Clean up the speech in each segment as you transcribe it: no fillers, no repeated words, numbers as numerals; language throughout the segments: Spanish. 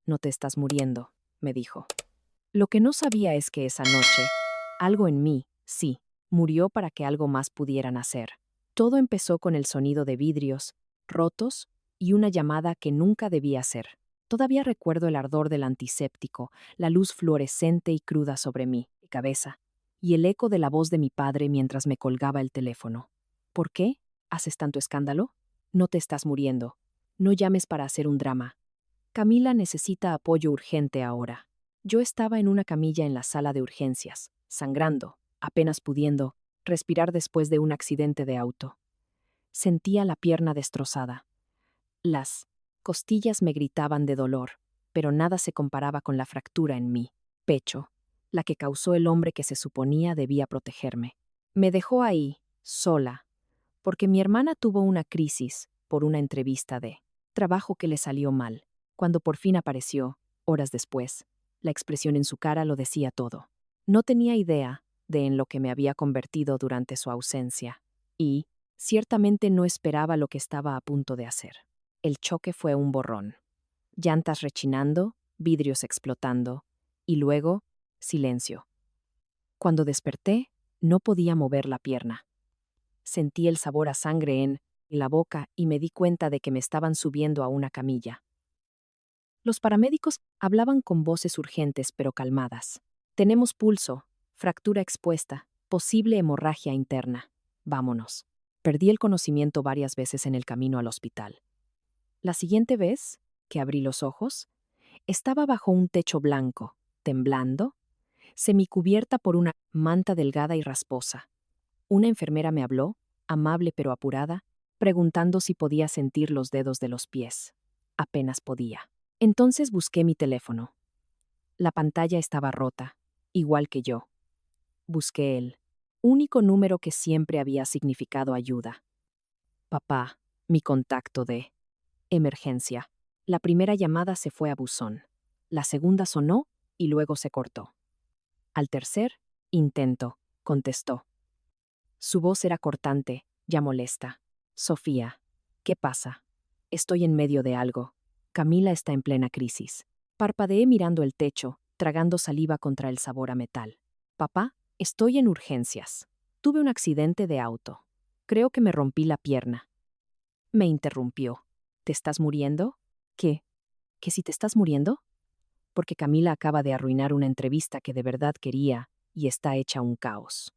no te estás muriendo, me dijo. Lo que no sabía es que esa noche, algo en mí, sí, murió para que algo más pudiera nacer. Todo empezó con el sonido de vidrios rotos y una llamada que nunca debía hacer. Todavía recuerdo el ardor del antiséptico, la luz fluorescente y cruda sobre mi cabeza, y el eco de la voz de mi padre mientras me colgaba el teléfono. ¿Por qué haces tanto escándalo? No te estás muriendo. No llames para hacer un drama. Camila necesita apoyo urgente ahora. Yo estaba en una camilla en la sala de urgencias, sangrando, apenas pudiendo respirar después de un accidente de auto. Sentía la pierna destrozada. Las costillas me gritaban de dolor, pero nada se comparaba con la fractura en mi pecho, la que causó el hombre que se suponía debía protegerme. Me dejó ahí, sola, porque mi hermana tuvo una crisis por una entrevista de trabajo que le salió mal. Cuando por fin apareció, horas después, la expresión en su cara lo decía todo. No tenía idea de en lo que me había convertido durante su ausencia, y, ciertamente no esperaba lo que estaba a punto de hacer. El choque fue un borrón. Llantas rechinando, vidrios explotando, y luego, silencio. Cuando desperté, no podía mover la pierna. Sentí el sabor a sangre en la boca y me di cuenta de que me estaban subiendo a una camilla. Los paramédicos hablaban con voces urgentes pero calmadas. Tenemos pulso, fractura expuesta, posible hemorragia interna. Vámonos. Perdí el conocimiento varias veces en el camino al hospital. La siguiente vez que abrí los ojos, estaba bajo un techo blanco, temblando, semicubierta por una manta delgada y rasposa. Una enfermera me habló, amable pero apurada, preguntando si podía sentir los dedos de los pies. Apenas podía. Entonces busqué mi teléfono. La pantalla estaba rota, igual que yo. Busqué el único número que siempre había significado ayuda. Papá, mi contacto de emergencia. La primera llamada se fue a buzón. La segunda sonó y luego se cortó. Al tercer intento, contestó. Su voz era cortante, ya molesta. Sofía, ¿qué pasa? Estoy en medio de algo. Camila está en plena crisis. Parpadeé mirando el techo, tragando saliva contra el sabor a metal. Papá, estoy en urgencias. Tuve un accidente de auto. Creo que me rompí la pierna. Me interrumpió. ¿Te estás muriendo? ¿Qué? ¿Que si te estás muriendo? Porque Camila acaba de arruinar una entrevista que de verdad quería y está hecha un caos.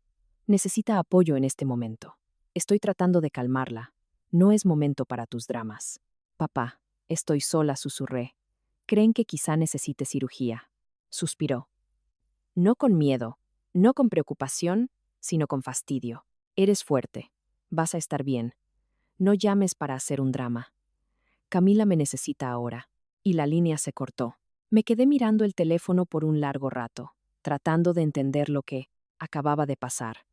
Necesita apoyo en este momento. Estoy tratando de calmarla. No es momento para tus dramas. Papá, estoy sola, susurré. Creen que quizá necesite cirugía. Suspiró. No con miedo, no con preocupación, sino con fastidio. Eres fuerte. Vas a estar bien. No llames para hacer un drama. Camila me necesita ahora. Y la línea se cortó. Me quedé mirando el teléfono por un largo rato, tratando de entender lo que acababa de pasar.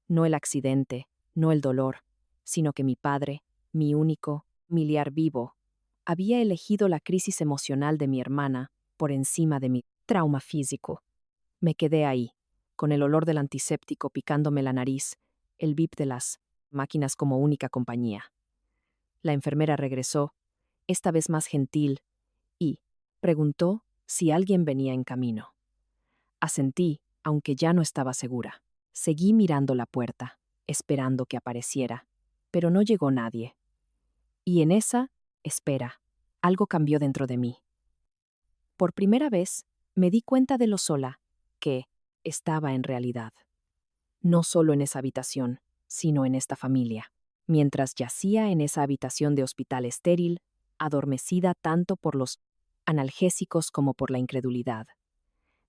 No el accidente, no el dolor, sino que mi padre, mi único familiar vivo, había elegido la crisis emocional de mi hermana por encima de mi trauma físico. Me quedé ahí, con el olor del antiséptico picándome la nariz, el bip de las máquinas como única compañía. La enfermera regresó, esta vez más gentil, y preguntó si alguien venía en camino. Asentí, aunque ya no estaba segura. Seguí mirando la puerta, esperando que apareciera, pero no llegó nadie. Y en esa espera, algo cambió dentro de mí. Por primera vez, me di cuenta de lo sola que estaba en realidad. No solo en esa habitación, sino en esta familia. Mientras yacía en esa habitación de hospital estéril, adormecida tanto por los analgésicos como por la incredulidad.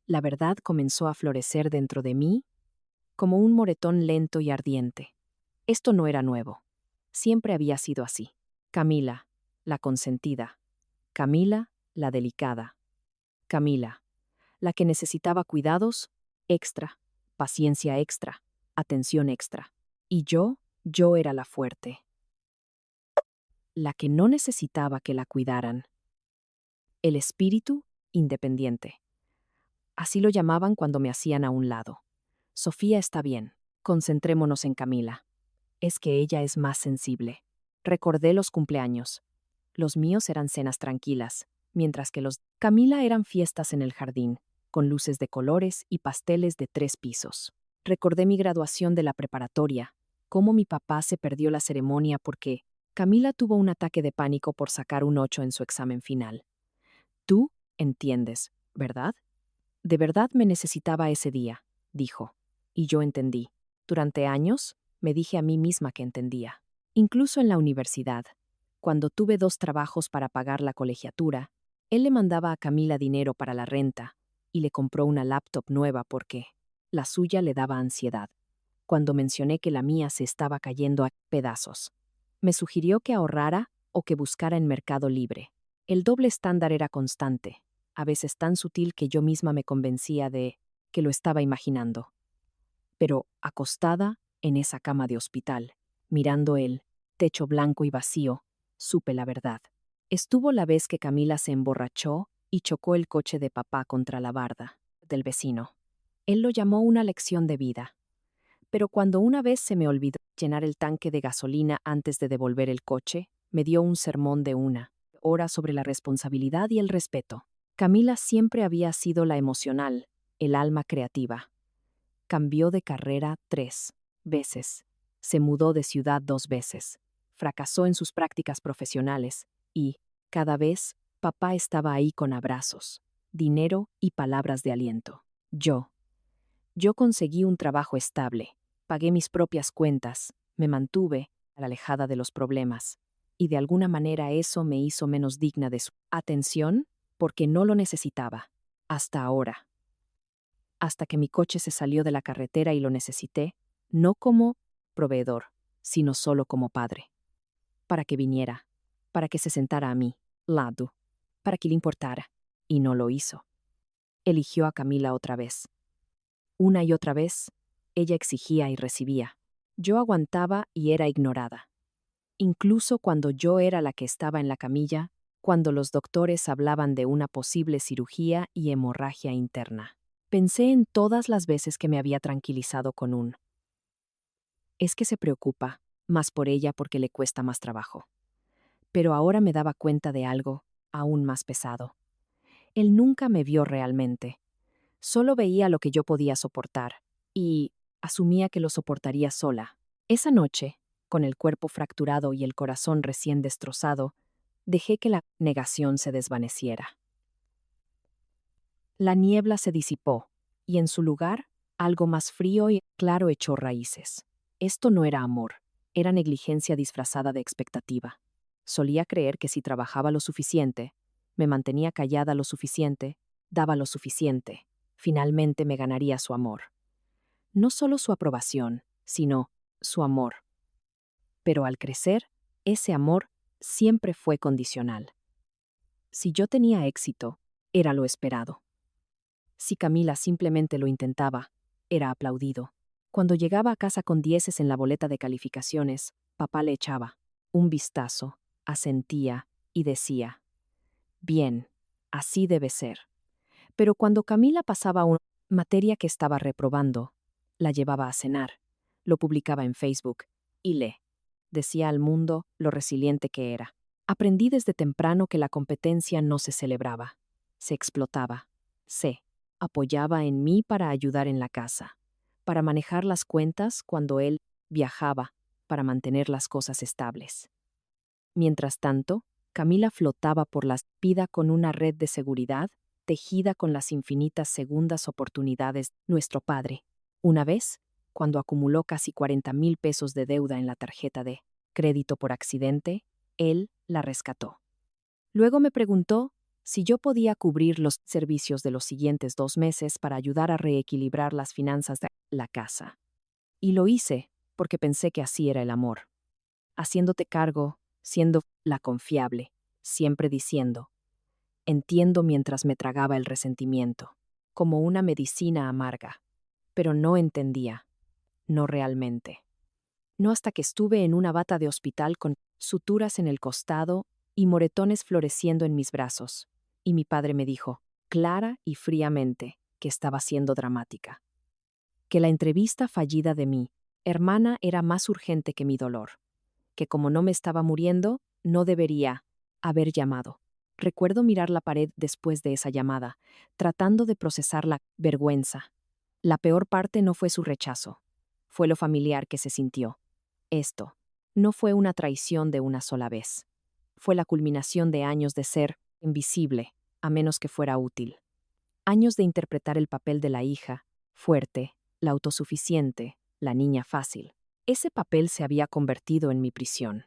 La verdad comenzó a florecer dentro de mí como un moretón lento y ardiente. Esto no era nuevo. Siempre había sido así. Camila, la consentida. Camila, la delicada. Camila, la que necesitaba cuidados extra, paciencia extra, atención extra. Y yo era la fuerte. La que no necesitaba que la cuidaran. El espíritu independiente. Así lo llamaban cuando me hacían a un lado. Sofía está bien. Concentrémonos en Camila. Es que ella es más sensible. Recordé los cumpleaños. Los míos eran cenas tranquilas, mientras que los Camila eran fiestas en el jardín, con luces de colores y pasteles de 3 pisos. Recordé mi graduación de la preparatoria, cómo mi papá se perdió la ceremonia porque Camila tuvo un ataque de pánico por sacar un 8 en su examen final. Tú entiendes, ¿verdad? De verdad me necesitaba ese día, dijo. Y yo entendí. Durante años, me dije a mí misma que entendía. Incluso en la universidad, cuando tuve 2 trabajos para pagar la colegiatura, él le mandaba a Camila dinero para la renta y le compró una laptop nueva porque la suya le daba ansiedad. Cuando mencioné que la mía se estaba cayendo a pedazos, me sugirió que ahorrara o que buscara en Mercado Libre. El doble estándar era constante, a veces tan sutil que yo misma me convencía de que lo estaba imaginando. Pero, acostada en esa cama de hospital, mirando el techo blanco y vacío, supe la verdad. Estuvo la vez que Camila se emborrachó y chocó el coche de papá contra la barda del vecino. Él lo llamó una lección de vida. Pero cuando una vez se me olvidó llenar el tanque de gasolina antes de devolver el coche, me dio un sermón de 1 hora sobre la responsabilidad y el respeto. Camila siempre había sido la emocional, el alma creativa. Cambió de carrera 3 veces. Se mudó de ciudad 2 veces. Fracasó en sus prácticas profesionales y, cada vez, papá estaba ahí con abrazos, dinero y palabras de aliento. Yo conseguí un trabajo estable, pagué mis propias cuentas, me mantuve alejada de los problemas, y de alguna manera eso me hizo menos digna de su atención porque no lo necesitaba. Hasta ahora. Hasta que mi coche se salió de la carretera y lo necesité, no como proveedor, sino solo como padre. Para que viniera, para que se sentara a mi lado, para que le importara, y no lo hizo. Eligió a Camila otra vez. Una y otra vez, ella exigía y recibía. Yo aguantaba y era ignorada. Incluso cuando yo era la que estaba en la camilla, cuando los doctores hablaban de una posible cirugía y hemorragia interna. Pensé en todas las veces que me había tranquilizado con un es que se preocupa, más por ella porque le cuesta más trabajo. Pero ahora me daba cuenta de algo aún más pesado. Él nunca me vio realmente. Solo veía lo que yo podía soportar, y asumía que lo soportaría sola. Esa noche, con el cuerpo fracturado y el corazón recién destrozado, dejé que la negación se desvaneciera. La niebla se disipó, y en su lugar, algo más frío y claro echó raíces. Esto no era amor, era negligencia disfrazada de expectativa. Solía creer que si trabajaba lo suficiente, me mantenía callada lo suficiente, daba lo suficiente, finalmente me ganaría su amor. No solo su aprobación, sino su amor. Pero al crecer, ese amor siempre fue condicional. Si yo tenía éxito, era lo esperado. Si Camila simplemente lo intentaba, era aplaudido. Cuando llegaba a casa con 10 en la boleta de calificaciones, papá le echaba un vistazo, asentía y decía, bien, así debe ser. Pero cuando Camila pasaba una materia que estaba reprobando, la llevaba a cenar, lo publicaba en Facebook y le decía al mundo lo resiliente que era. Aprendí desde temprano que la competencia no se celebraba, se explotaba, se apoyaba en mí para ayudar en la casa, para manejar las cuentas cuando él viajaba, para mantener las cosas estables. Mientras tanto, Camila flotaba por la vida con una red de seguridad tejida con las infinitas segundas oportunidades. Nuestro padre, una vez, cuando acumuló casi 40,000 pesos de deuda en la tarjeta de crédito por accidente, él la rescató. Luego me preguntó si yo podía cubrir los servicios de los siguientes 2 meses para ayudar a reequilibrar las finanzas de la casa. Y lo hice porque pensé que así era el amor. Haciéndote cargo, siendo la confiable, siempre diciendo, entiendo mientras me tragaba el resentimiento, como una medicina amarga. Pero no entendía, no realmente. No hasta que estuve en una bata de hospital con suturas en el costado y moretones floreciendo en mis brazos, y mi padre me dijo, clara y fríamente, que estaba siendo dramática. Que la entrevista fallida de mi hermana era más urgente que mi dolor, que como no me estaba muriendo, no debería haber llamado. Recuerdo mirar la pared después de esa llamada, tratando de procesar la vergüenza. La peor parte no fue su rechazo, fue lo familiar que se sintió. Esto no fue una traición de una sola vez. Fue la culminación de años de ser invisible, a menos que fuera útil. Años de interpretar el papel de la hija, fuerte, la autosuficiente, la niña fácil. Ese papel se había convertido en mi prisión.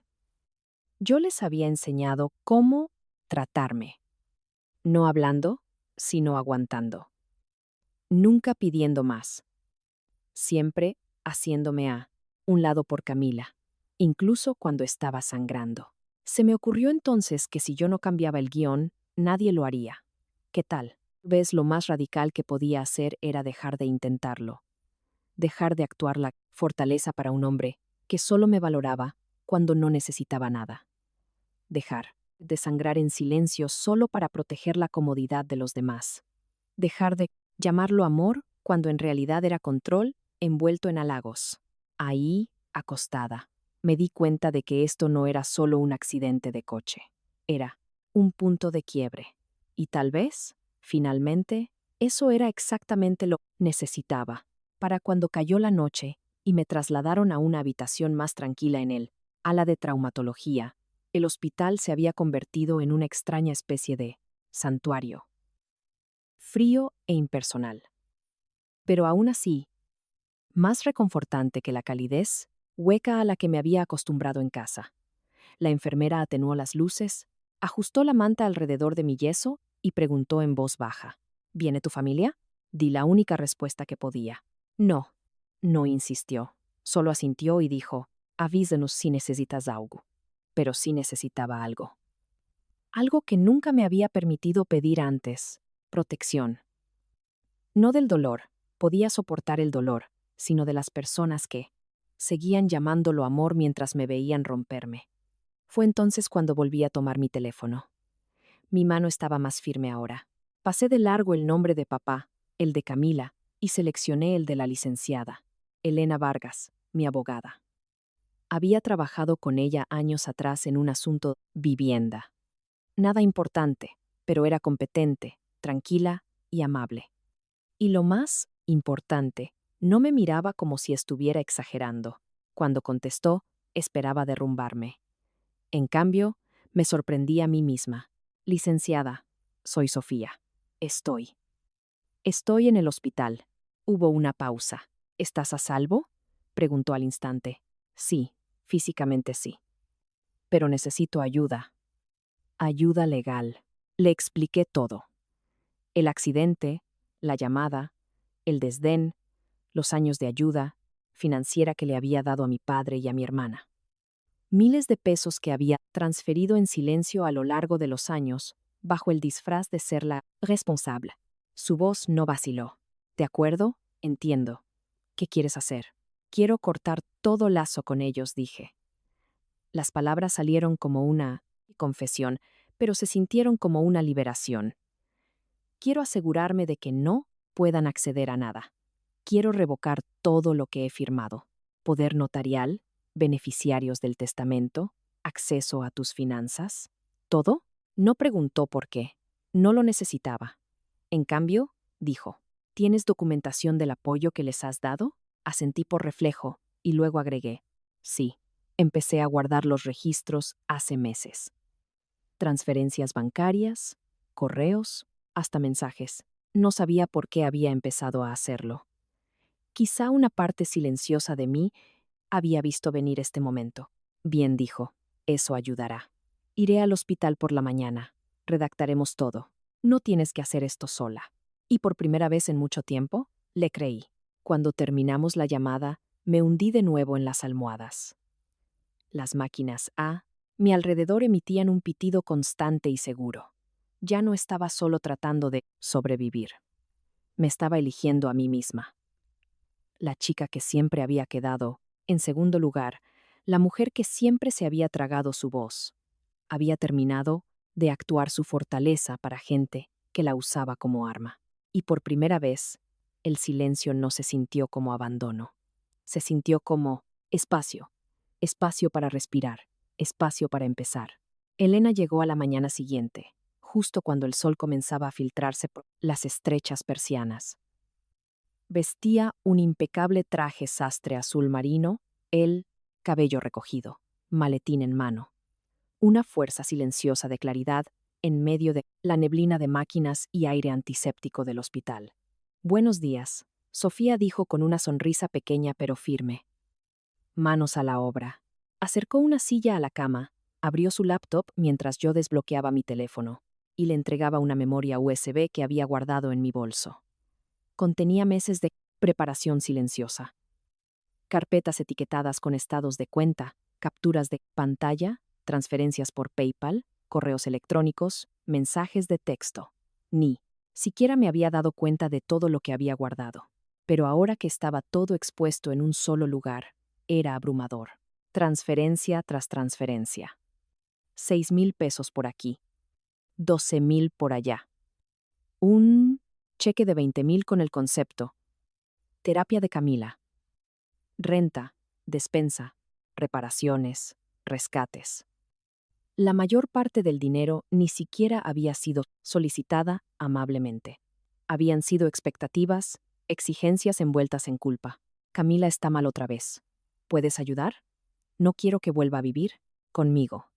Yo les había enseñado cómo tratarme, no hablando, sino aguantando. Nunca pidiendo más. Siempre haciéndome a un lado por Camila, incluso cuando estaba sangrando. Se me ocurrió entonces que si yo no cambiaba el guión, nadie lo haría. ¿Qué tal? Ves, lo más radical que podía hacer era dejar de intentarlo. Dejar de actuar la fortaleza para un hombre que solo me valoraba cuando no necesitaba nada. Dejar de sangrar en silencio solo para proteger la comodidad de los demás. Dejar de llamarlo amor cuando en realidad era control envuelto en halagos. Ahí, acostada, me di cuenta de que esto no era solo un accidente de coche. Era un punto de quiebre. Y tal vez, finalmente, eso era exactamente lo que necesitaba, para cuando cayó la noche y me trasladaron a una habitación más tranquila en el ala de traumatología. El hospital se había convertido en una extraña especie de santuario. Frío e impersonal. Pero aún así, más reconfortante que la calidez, hueca a la que me había acostumbrado en casa. La enfermera atenuó las luces, ajustó la manta alrededor de mi yeso y preguntó en voz baja: ¿Viene tu familia? Di la única respuesta que podía. No, no insistió. Solo asintió y dijo: avísanos si necesitas algo. Pero sí necesitaba algo. Algo que nunca me había permitido pedir antes: protección. No del dolor, podía soportar el dolor, sino de las personas que seguían llamándolo amor mientras me veían romperme. Fue entonces cuando volví a tomar mi teléfono. Mi mano estaba más firme ahora. Pasé de largo el nombre de papá, el de Camila, y seleccioné el de la licenciada, Elena Vargas, mi abogada. Había trabajado con ella años atrás en un asunto vivienda. Nada importante, pero era competente, tranquila y amable. Y lo más importante, no me miraba como si estuviera exagerando. Cuando contestó, esperaba derrumbarme. En cambio, me sorprendí a mí misma. Licenciada, soy Sofía. Estoy. Estoy en el hospital. Hubo una pausa. ¿Estás a salvo? Preguntó al instante. Sí, físicamente sí. Pero necesito ayuda. Ayuda legal. Le expliqué todo. El accidente, la llamada, el desdén, los años de ayuda financiera que le había dado a mi padre y a mi hermana. Miles de pesos que había transferido en silencio a lo largo de los años, bajo el disfraz de ser la responsable. Su voz no vaciló. ¿De acuerdo? Entiendo. ¿Qué quieres hacer? Quiero cortar todo lazo con ellos, dije. Las palabras salieron como una confesión, pero se sintieron como una liberación. Quiero asegurarme de que no puedan acceder a nada. Quiero revocar todo lo que he firmado. Poder notarial, beneficiarios del testamento, acceso a tus finanzas. ¿Todo? No preguntó por qué. No lo necesitaba. En cambio, dijo: ¿tienes documentación del apoyo que les has dado? Asentí por reflejo, y luego agregué: sí. Empecé a guardar los registros hace meses. Transferencias bancarias, correos, hasta mensajes. No sabía por qué había empezado a hacerlo. Quizá una parte silenciosa de mí había visto venir este momento. Bien, dijo, eso ayudará. Iré al hospital por la mañana. Redactaremos todo. No tienes que hacer esto sola. Y por primera vez en mucho tiempo, le creí. Cuando terminamos la llamada, me hundí de nuevo en las almohadas. Las máquinas a mi alrededor emitían un pitido constante y seguro. Ya no estaba solo tratando de sobrevivir. Me estaba eligiendo a mí misma. La chica que siempre había quedado en segundo lugar, la mujer que siempre se había tragado su voz. Había terminado de actuar su fortaleza para gente que la usaba como arma. Y por primera vez, el silencio no se sintió como abandono. Se sintió como espacio. Espacio para respirar. Espacio para empezar. Elena llegó a la mañana siguiente, justo cuando el sol comenzaba a filtrarse por las estrechas persianas. Vestía un impecable traje sastre azul marino, el cabello recogido, maletín en mano. Una fuerza silenciosa de claridad en medio de la neblina de máquinas y aire antiséptico del hospital. Buenos días, Sofía dijo con una sonrisa pequeña pero firme. Manos a la obra. Acercó una silla a la cama, abrió su laptop mientras yo desbloqueaba mi teléfono, y le entregaba una memoria USB que había guardado en mi bolso. Contenía meses de preparación silenciosa. Carpetas etiquetadas con estados de cuenta, capturas de pantalla, transferencias por PayPal, correos electrónicos, mensajes de texto. Ni siquiera me había dado cuenta de todo lo que había guardado. Pero ahora que estaba todo expuesto en un solo lugar, era abrumador. Transferencia tras transferencia. 6,000 pesos por aquí. 12,000 por allá. Un cheque de 20,000 con el concepto. Terapia de Camila. Renta, despensa, reparaciones, rescates. La mayor parte del dinero ni siquiera había sido solicitada amablemente. Habían sido expectativas, exigencias envueltas en culpa. Camila está mal otra vez. ¿Puedes ayudar? No quiero que vuelva a vivir conmigo.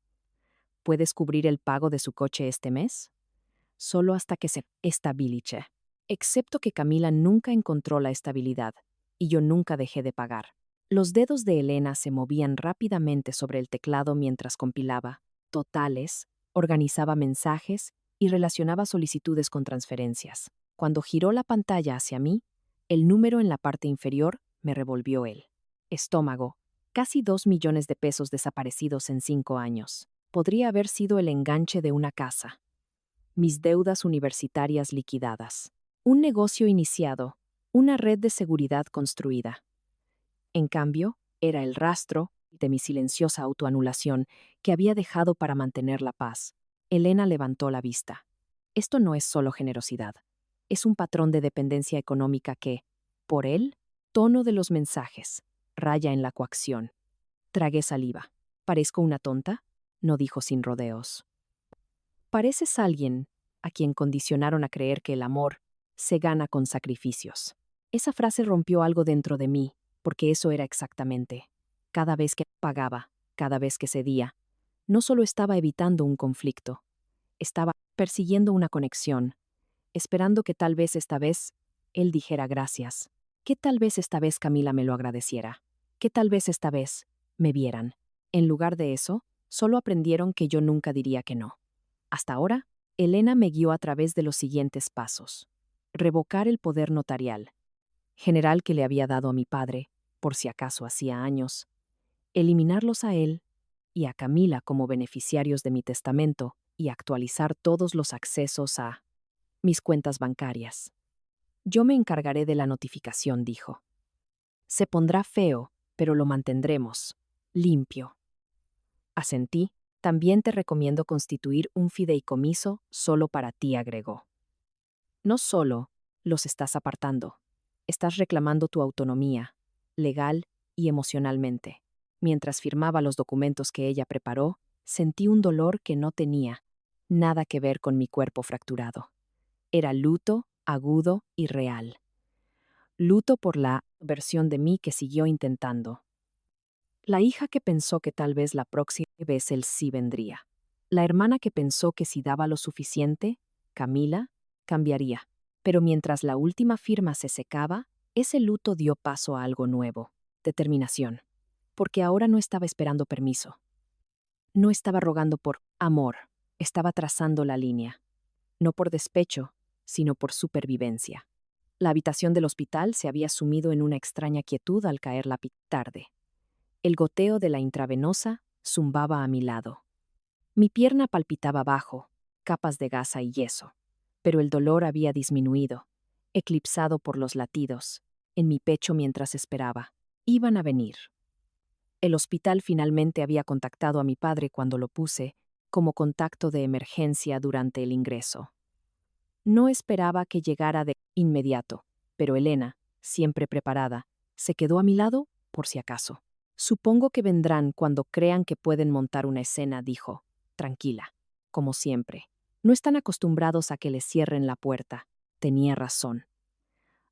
¿Puedes cubrir el pago de su coche este mes? Solo hasta que se estabilice. Excepto que Camila nunca encontró la estabilidad, y yo nunca dejé de pagar. Los dedos de Elena se movían rápidamente sobre el teclado mientras compilaba totales, organizaba mensajes y relacionaba solicitudes con transferencias. Cuando giró la pantalla hacia mí, el número en la parte inferior me revolvió el estómago. Casi 2 millones de pesos desaparecidos en 5 años. Podría haber sido el enganche de una casa. Mis deudas universitarias liquidadas. Un negocio iniciado. Una red de seguridad construida. En cambio, era el rastro de mi silenciosa autoanulación que había dejado para mantener la paz. Elena levantó la vista. Esto no es solo generosidad. Es un patrón de dependencia económica que, por el tono de los mensajes, raya en la coacción. Tragué saliva. ¿Parezco una tonta? No dijo sin rodeos. Pareces alguien a quien condicionaron a creer que el amor se gana con sacrificios. Esa frase rompió algo dentro de mí, porque eso era exactamente. Cada vez que pagaba, cada vez que cedía, no solo estaba evitando un conflicto, estaba persiguiendo una conexión, esperando que tal vez esta vez él dijera gracias, que tal vez esta vez Camila me lo agradeciera, que tal vez esta vez me vieran. En lugar de eso, solo aprendieron que yo nunca diría que no. Hasta ahora, Elena me guió a través de los siguientes pasos. Revocar el poder notarial, general que le había dado a mi padre, por si acaso hacía años, eliminarlos a él y a Camila como beneficiarios de mi testamento y actualizar todos los accesos a mis cuentas bancarias. Yo me encargaré de la notificación, dijo. Se pondrá feo, pero lo mantendremos limpio. Asentí. También te recomiendo constituir un fideicomiso solo para ti, agregó. No solo los estás apartando, estás reclamando tu autonomía, legal y emocionalmente. Mientras firmaba los documentos que ella preparó, sentí un dolor que no tenía nada que ver con mi cuerpo fracturado. Era luto, agudo y real. Luto por la versión de mí que siguió intentando. La hija que pensó que tal vez la próxima vez él sí vendría. La hermana que pensó que si daba lo suficiente, Camila, cambiaría. Pero mientras la última firma se secaba, ese luto dio paso a algo nuevo, determinación. Porque ahora no estaba esperando permiso. No estaba rogando por amor, estaba trazando la línea. No por despecho, sino por supervivencia. La habitación del hospital se había sumido en una extraña quietud al caer la tarde. El goteo de la intravenosa zumbaba a mi lado. Mi pierna palpitaba bajo, capas de gasa y yeso, pero el dolor había disminuido, eclipsado por los latidos, en mi pecho mientras esperaba. Iban a venir. El hospital finalmente había contactado a mi padre cuando lo puse como contacto de emergencia durante el ingreso. No esperaba que llegara de inmediato, pero Elena, siempre preparada, se quedó a mi lado por si acaso. Supongo que vendrán cuando crean que pueden montar una escena, dijo, tranquila, como siempre. No están acostumbrados a que les cierren la puerta. Tenía razón.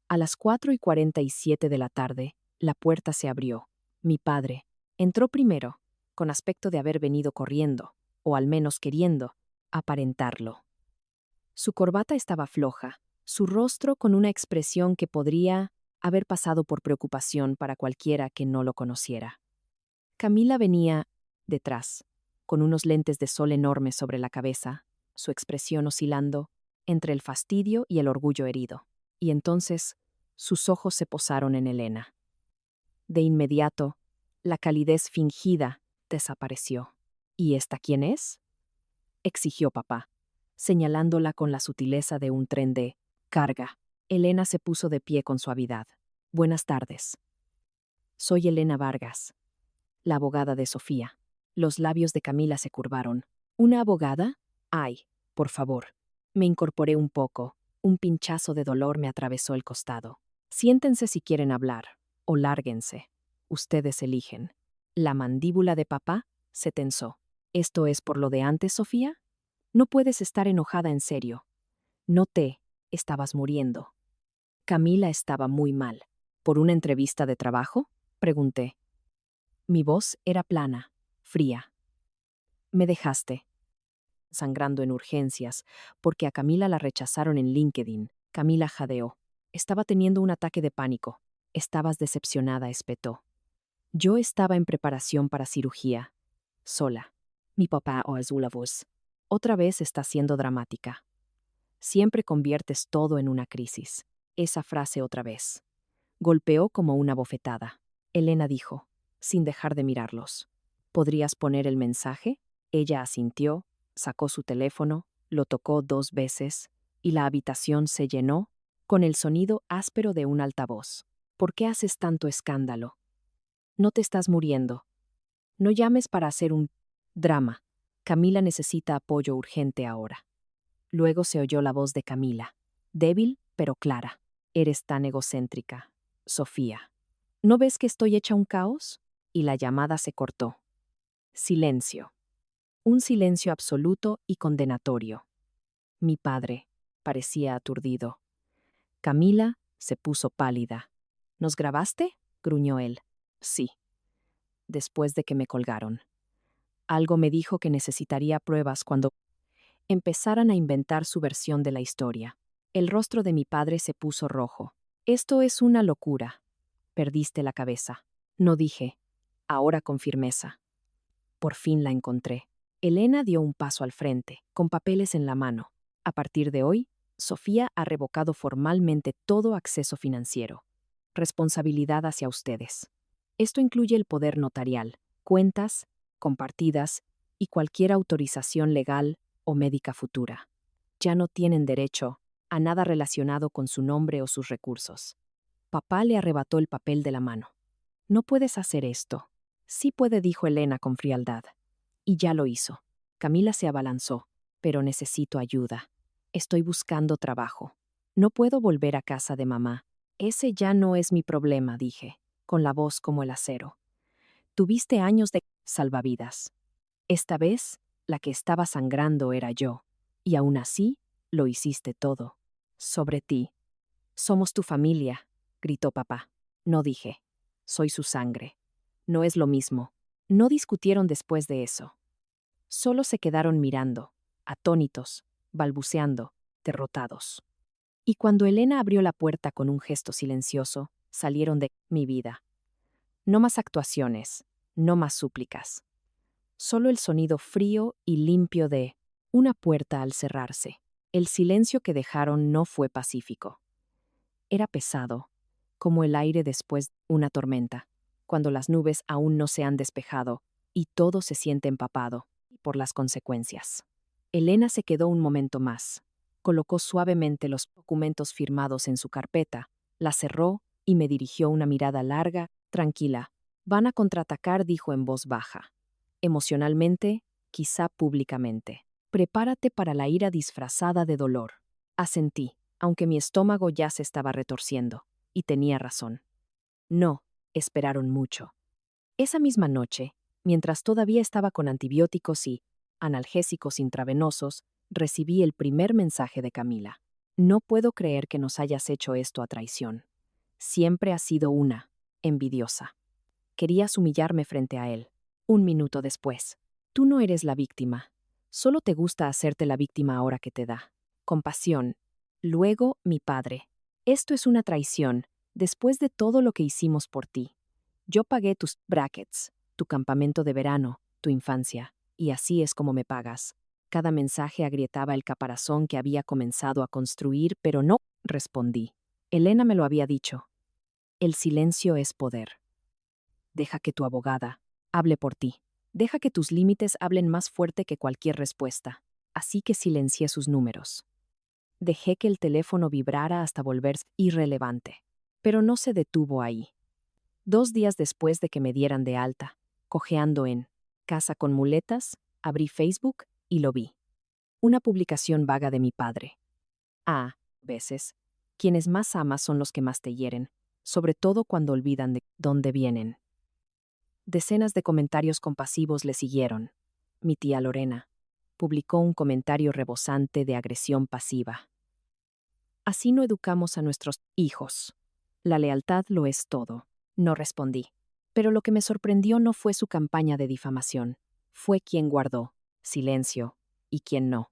A las 4:47 de la tarde, la puerta se abrió. Mi padre entró primero, con aspecto de haber venido corriendo, o al menos queriendo aparentarlo. Su corbata estaba floja, su rostro con una expresión que podría haber pasado por preocupación para cualquiera que no lo conociera. Camila venía detrás, con unos lentes de sol enormes sobre la cabeza, su expresión oscilando entre el fastidio y el orgullo herido. Y entonces sus ojos se posaron en Elena. De inmediato, la calidez fingida desapareció. ¿Y esta quién es?, exigió papá, señalándola con la sutileza de un tren de carga. Elena se puso de pie con suavidad. Buenas tardes. Soy Elena Vargas, la abogada de Sofía. Los labios de Camila se curvaron. ¿Una abogada? Ay, por favor. Me incorporé un poco. Un pinchazo de dolor me atravesó el costado. Siéntense si quieren hablar, o lárguense. Ustedes eligen. La mandíbula de papá se tensó. ¿Esto es por lo de antes, Sofía? No puedes estar enojada en serio. No te estabas muriendo. Camila estaba muy mal. ¿Por una entrevista de trabajo?, pregunté. Mi voz era plana, fría. Me dejaste. Sangrando en urgencias, porque a Camila la rechazaron en LinkedIn. Camila jadeó. Estaba teniendo un ataque de pánico. Estabas decepcionada, espetó. Yo estaba en preparación para cirugía. Sola. Mi papá alzó la voz. Otra vez está siendo dramática. Siempre conviertes todo en una crisis. Esa frase otra vez. Golpeó como una bofetada. Elena dijo, sin dejar de mirarlos. ¿Podrías poner el mensaje? Ella asintió, sacó su teléfono, lo tocó 2 veces, y la habitación se llenó con el sonido áspero de un altavoz. ¿Por qué haces tanto escándalo? No te estás muriendo. No llames para hacer un drama. Camila necesita apoyo urgente ahora. Luego se oyó la voz de Camila, débil pero clara. Eres tan egocéntrica, Sofía. ¿No ves que estoy hecha un caos? Y la llamada se cortó. Silencio. Un silencio absoluto y condenatorio. Mi padre parecía aturdido. Camila se puso pálida. ¿Nos grabaste?, gruñó él. Sí. Después de que me colgaron. Algo me dijo que necesitaría pruebas cuando empezaran a inventar su versión de la historia. El rostro de mi padre se puso rojo. Esto es una locura. Perdiste la cabeza. No dije. Ahora con firmeza. Por fin la encontré. Elena dio un paso al frente, con papeles en la mano. A partir de hoy, Sofía ha revocado formalmente todo acceso financiero. Responsabilidad hacia ustedes. Esto incluye el poder notarial, cuentas, compartidas y cualquier autorización legal o médica futura. Ya no tienen derecho a nada relacionado con su nombre o sus recursos. Papá le arrebató el papel de la mano. No puedes hacer esto. Sí puede, dijo Elena con frialdad. Y ya lo hizo. Camila se abalanzó. Pero necesito ayuda. Estoy buscando trabajo. No puedo volver a casa de mamá. Ese ya no es mi problema, dije, con la voz como el acero. Tuviste años de salvavidas. Esta vez, la que estaba sangrando era yo. Y aún así, lo hiciste todo. Sobre ti. Somos tu familia, gritó papá. No dije. Soy su sangre. No es lo mismo. No discutieron después de eso. Solo se quedaron mirando, atónitos, balbuceando, derrotados. Y cuando Elena abrió la puerta con un gesto silencioso, salieron de mi vida. No más actuaciones, no más súplicas. Solo el sonido frío y limpio de una puerta al cerrarse. El silencio que dejaron no fue pacífico. Era pesado, como el aire después de una tormenta, cuando las nubes aún no se han despejado y todo se siente empapado por las consecuencias. Elena se quedó un momento más. Colocó suavemente los documentos firmados en su carpeta, la cerró y me dirigió una mirada larga, tranquila. Van a contraatacar, dijo en voz baja. Emocionalmente, quizá públicamente. Prepárate para la ira disfrazada de dolor. Asentí, aunque mi estómago ya se estaba retorciendo, y tenía razón. No, esperaron mucho. Esa misma noche, mientras todavía estaba con antibióticos y analgésicos intravenosos, recibí el primer mensaje de Camila. No puedo creer que nos hayas hecho esto a traición. Siempre has sido una envidiosa. Querías humillarme frente a él. Un minuto después. Tú no eres la víctima. Solo te gusta hacerte la víctima ahora que te da compasión. Luego, mi padre. Esto es una traición, después de todo lo que hicimos por ti. Yo pagué tus brackets, tu campamento de verano, tu infancia, y así es como me pagas. Cada mensaje agrietaba el caparazón que había comenzado a construir, pero no, respondí. Elena me lo había dicho. El silencio es poder. Deja que tu abogada hable por ti. Deja que tus límites hablen más fuerte que cualquier respuesta. Así que silencié sus números. Dejé que el teléfono vibrara hasta volverse irrelevante. Pero no se detuvo ahí. 2 días después de que me dieran de alta, cojeando en Casa con muletas, abrí Facebook y lo vi. Una publicación vaga de mi padre. Veces, quienes más amas son los que más te hieren, sobre todo cuando olvidan de dónde vienen. Decenas de comentarios compasivos le siguieron. Mi tía Lorena publicó un comentario rebosante de agresión pasiva. Así no educamos a nuestros hijos. La lealtad lo es todo. No respondí. Pero lo que me sorprendió no fue su campaña de difamación. Fue quien guardó silencio y quien no.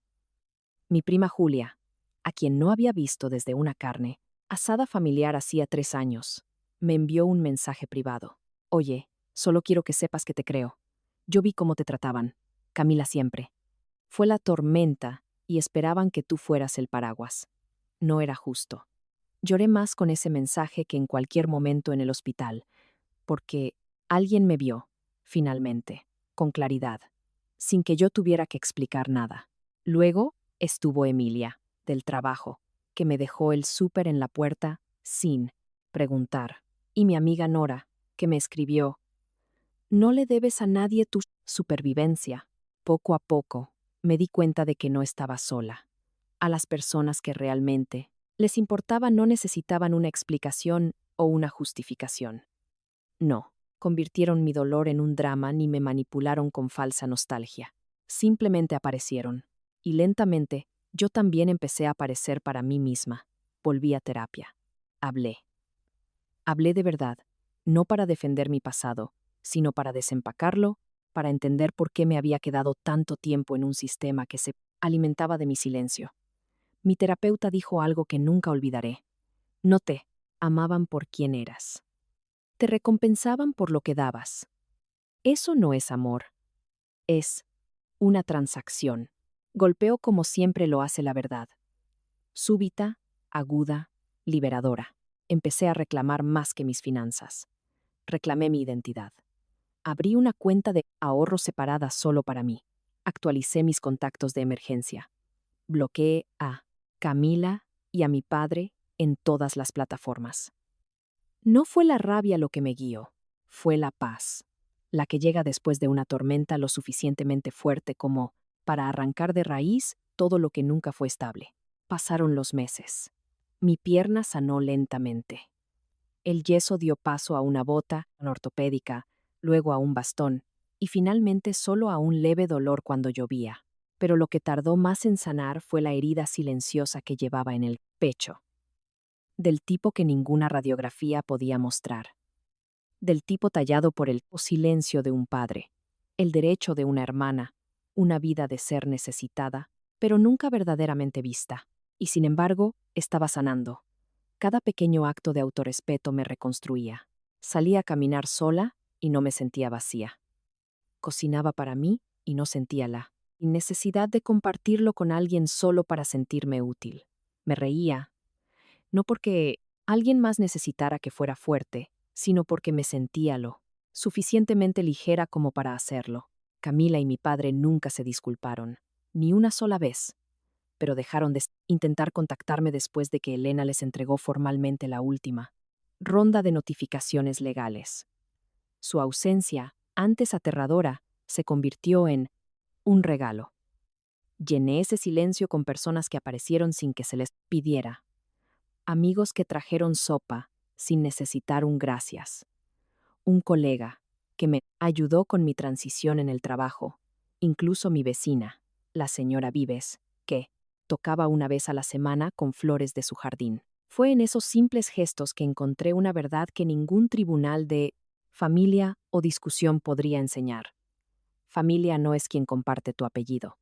Mi prima Julia, a quien no había visto desde una carne asada familiar hacía 3 años, me envió un mensaje privado. Oye, solo quiero que sepas que te creo. Yo vi cómo te trataban. Camila siempre. Fue la tormenta y esperaban que tú fueras el paraguas. No era justo. Lloré más con ese mensaje que en cualquier momento en el hospital, porque alguien me vio, finalmente, con claridad, sin que yo tuviera que explicar nada. Luego estuvo Emilia, del trabajo, que me dejó el súper en la puerta sin preguntar, y mi amiga Nora, que me escribió, no le debes a nadie tu supervivencia. Poco a poco, me di cuenta de que no estaba sola. A las personas que realmente les importaba no necesitaban una explicación o una justificación. No, convirtieron mi dolor en un drama ni me manipularon con falsa nostalgia. Simplemente aparecieron. Y lentamente, yo también empecé a aparecer para mí misma. Volví a terapia. Hablé. Hablé de verdad, no para defender mi pasado, sino para desempacarlo, para entender por qué me había quedado tanto tiempo en un sistema que se alimentaba de mi silencio. Mi terapeuta dijo algo que nunca olvidaré. No te amaban por quién eras. Te recompensaban por lo que dabas. Eso no es amor. Es una transacción. Golpeó como siempre lo hace la verdad. Súbita, aguda, liberadora. Empecé a reclamar más que mis finanzas. Reclamé mi identidad. Abrí una cuenta de ahorro separada solo para mí. Actualicé mis contactos de emergencia. Bloqueé a Camila y a mi padre en todas las plataformas. No fue la rabia lo que me guió, fue la paz, la que llega después de una tormenta lo suficientemente fuerte como para arrancar de raíz todo lo que nunca fue estable. Pasaron los meses. Mi pierna sanó lentamente. El yeso dio paso a una bota ortopédica, luego a un bastón, y finalmente solo a un leve dolor cuando llovía. Pero lo que tardó más en sanar fue la herida silenciosa que llevaba en el pecho, del tipo que ninguna radiografía podía mostrar, del tipo tallado por el silencio de un padre, el derecho de una hermana, una vida de ser necesitada, pero nunca verdaderamente vista. Y sin embargo, estaba sanando. Cada pequeño acto de autorrespeto me reconstruía. Salía a caminar sola y no me sentía vacía. Cocinaba para mí y no sentía la necesidad de compartirlo con alguien solo para sentirme útil. Me reía, no porque alguien más necesitara que fuera fuerte, sino porque me sentía lo suficientemente ligera como para hacerlo. Camila y mi padre nunca se disculparon, ni una sola vez, pero dejaron de intentar contactarme después de que Elena les entregó formalmente la última ronda de notificaciones legales. Su ausencia, antes aterradora, se convirtió en un regalo. Llené ese silencio con personas que aparecieron sin que se les pidiera. Amigos que trajeron sopa sin necesitar un gracias. Un colega que me ayudó con mi transición en el trabajo. Incluso mi vecina, la señora Vives, que tocaba una vez a la semana con flores de su jardín. Fue en esos simples gestos que encontré una verdad que ningún tribunal de familia o discusión podría enseñar. Familia no es quien comparte tu apellido.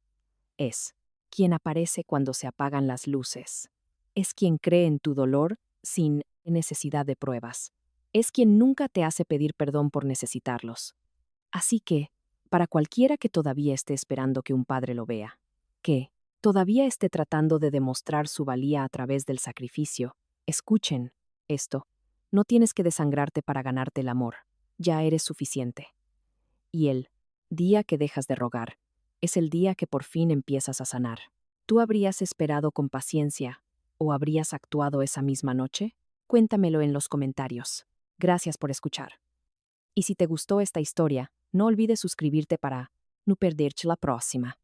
Es quien aparece cuando se apagan las luces. Es quien cree en tu dolor sin necesidad de pruebas. Es quien nunca te hace pedir perdón por necesitarlos. Así que, para cualquiera que todavía esté esperando que un padre lo vea, que todavía esté tratando de demostrar su valía a través del sacrificio, escuchen esto. No tienes que desangrarte para ganarte el amor. Ya eres suficiente. Y el día que dejas de rogar es el día que por fin empiezas a sanar. ¿Tú habrías esperado con paciencia o habrías actuado esa misma noche? Cuéntamelo en los comentarios. Gracias por escuchar. Y si te gustó esta historia, no olvides suscribirte para no perderte la próxima.